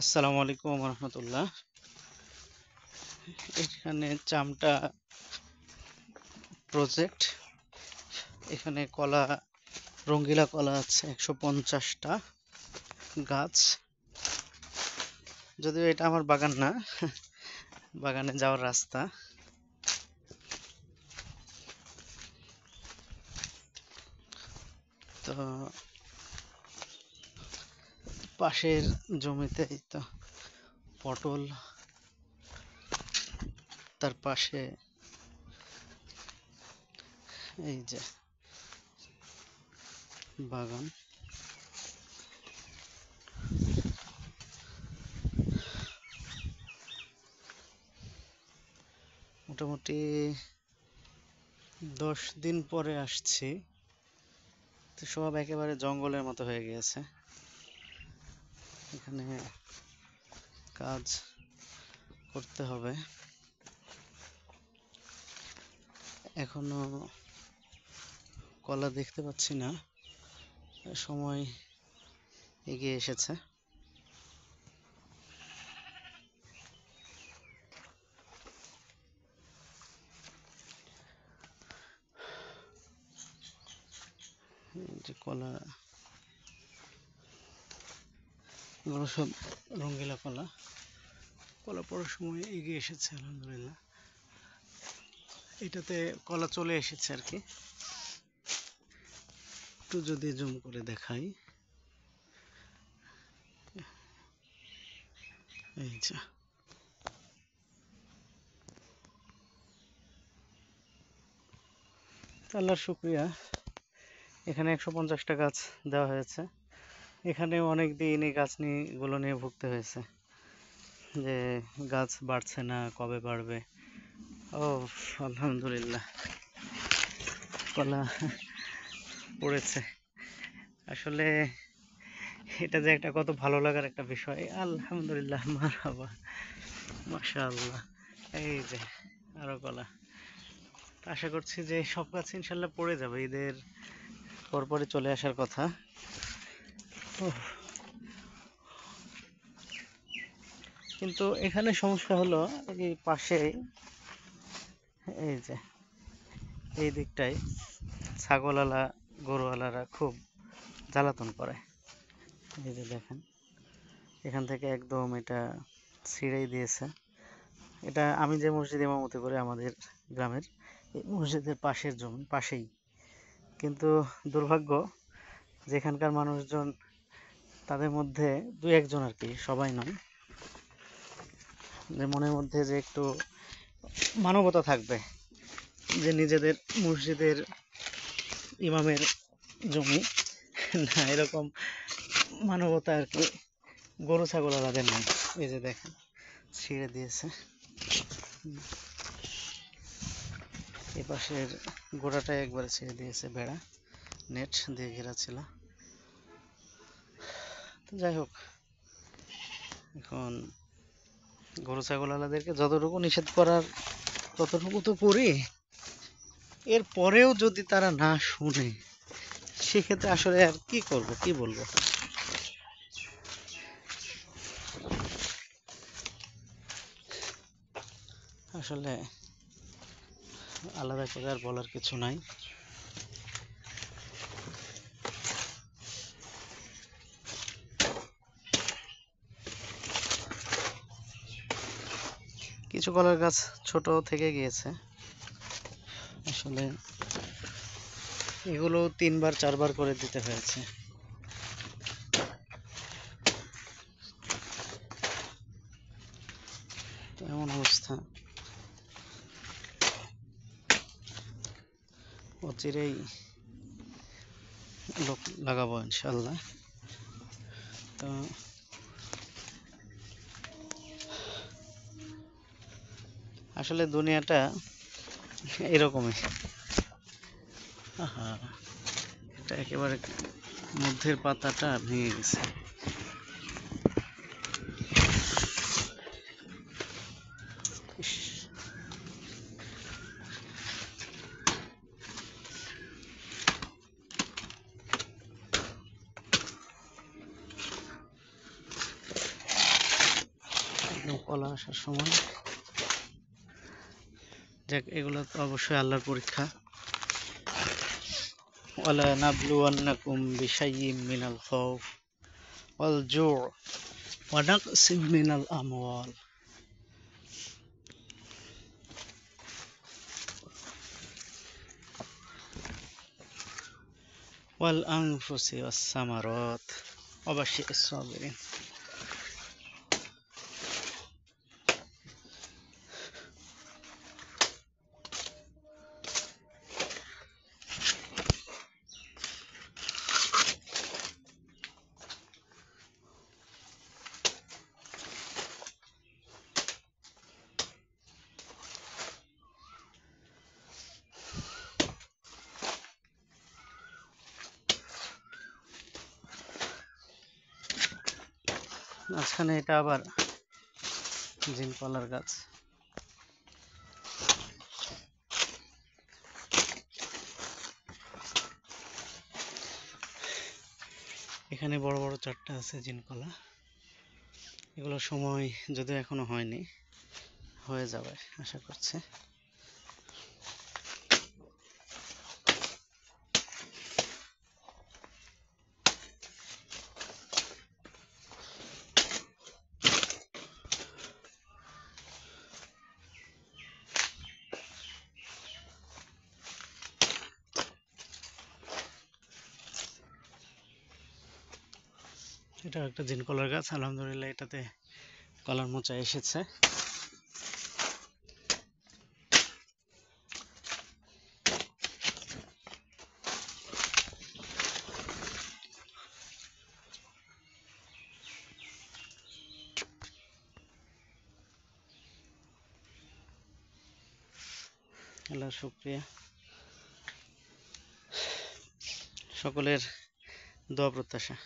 আসসালামু আলাইকুম রহমতুল্লাহ। এখানে চামটা প্রজেক্ট। এখানে কলা, রঙ্গিলা কলা আছে 150টা গাছ। যদিও এটা আমার বাগান না, বাগানে যাওয়ার রাস্তা। তো পাশের জমিতে এই তো পটল, তার পাশে এই যে বাগান। মোটামুটি 10 দিন পরে আসছি, তো সব একেবারে জঙ্গলের মতো হয়ে গিয়েছে। এখানে কাজ করতে হবে। এখনো কলা দেখতে পাচ্ছি না, সময় এগিয়ে এসেছে। এই যে কলা, এগুলো সব রঙ্গিলা কলা। কলা পড়ার সময় এগিয়ে এসেছে আলহামদুলিল্লাহ। এটাতে কলা চলে এসেছে আর কি। একটু যদি জুম করে দেখাই, এই যে আল্লাহর শুক্রিয়া, এখানে 150টা গাছ দেওয়া হয়েছে। এখানে অনেক দিন এই গাছ নিয়ে এগুলো নিয়ে ভুগতে হয়েছে যে গাছ বাড়ছে না, কবে বাড়বে। ও আলহামদুলিল্লাহ, কলা পড়েছে। আসলে এটা যে একটা কত ভালো লাগার একটা বিষয়। আলহামদুলিল্লাহ, মারহাবা, মাশাআল্লাহ। এই যে আরো কলা। আশা করছি যে সব গাছ ইনশাল্লাহ পড়ে যাবে, ঈদের পরপরই চলে আসার কথা। উফ, কিন্তু এখানে সমস্যা হলো এই পাশে, এই যে এই দিকটায় ছাগলওয়ালা, গরুওয়ালারা খুব জ্বালাতন করে। এই যে দেখেন, এখান থেকে একদম এটা ছিঁড়েই দিয়েছে। এটা আমি যে মসজিদে ইমামতি করি আমাদের গ্রামের, এই মসজিদের পাশের জমি, পাশেই। কিন্তু দুর্ভাগ্য, যেখানকার মানুষজন, তাদের মধ্যে দু একজন আর কি, সবাই নয়, যে মনের মধ্যে যে একটু মানবতা থাকবে, যে নিজেদের মসজিদের ইমামের জমি না, এরকম মানবতা আর কি গরু ছাগল আলাদা নাই। এই যে দেখেন, ছিঁড়ে দিয়েছে। এ পাশের গোড়াটাই একবারে ছেড়ে দিয়েছে, বেড়া নেট দিয়ে ঘেরা ছিল। তো যাই হোক, এখন গরু ছাগল আলাদেরকে যতটুকু নিষেধ করার ততটুকু তো করি। এর পরেও যদি তারা না শুনে, সেক্ষেত্রে আসলে আর কি করব, কি বলবো। আসলে আলাদা করে আর বলার কিছু নাই। কিছু কলার গাছ ছোট থেকে গিয়েছে। আসলে এগুলো 3-4 বার করে দিতে হয়েছে। তো এমন অবস্থা, অচিরেই লোক লাগাবো ইনশাল্লাহ। তো আসলে দুনিয়াটা এরকমই। আহা, এটা একেবারে মধ্যের পাতাটা ভেঙে গেছে। ইস, কলা আসার সময়। যাক, এগুলো তো অবশ্যই আল্লাহর পরীক্ষা। ওয়ালা নাবলুওয়ান্নাকুম বিশাইয়্যিম মিনাল খাউফ ওয়াল জু' ওয়া নাকসিম মিনাল আমওয়াল ওয়াল আনফুসি ওয়াস সামারাত ওয়া বাশশিরিস সাবিরিন। মাঝখানে এটা আবার জিন কলার গাছ। এখানে বড় বড় চারটা আছে জিন কলা। এগুলো সময় যদিও এখনো হয়নি, হয়ে যাবে আশা করছি। এটা একটা জিন কলার গাছ, আলহামদুলিল্লাহ এটাতে কলার মোচা এসেছে। আল্লাহর শুকরিয়া, সকলের দোয়া প্রত্যাশা।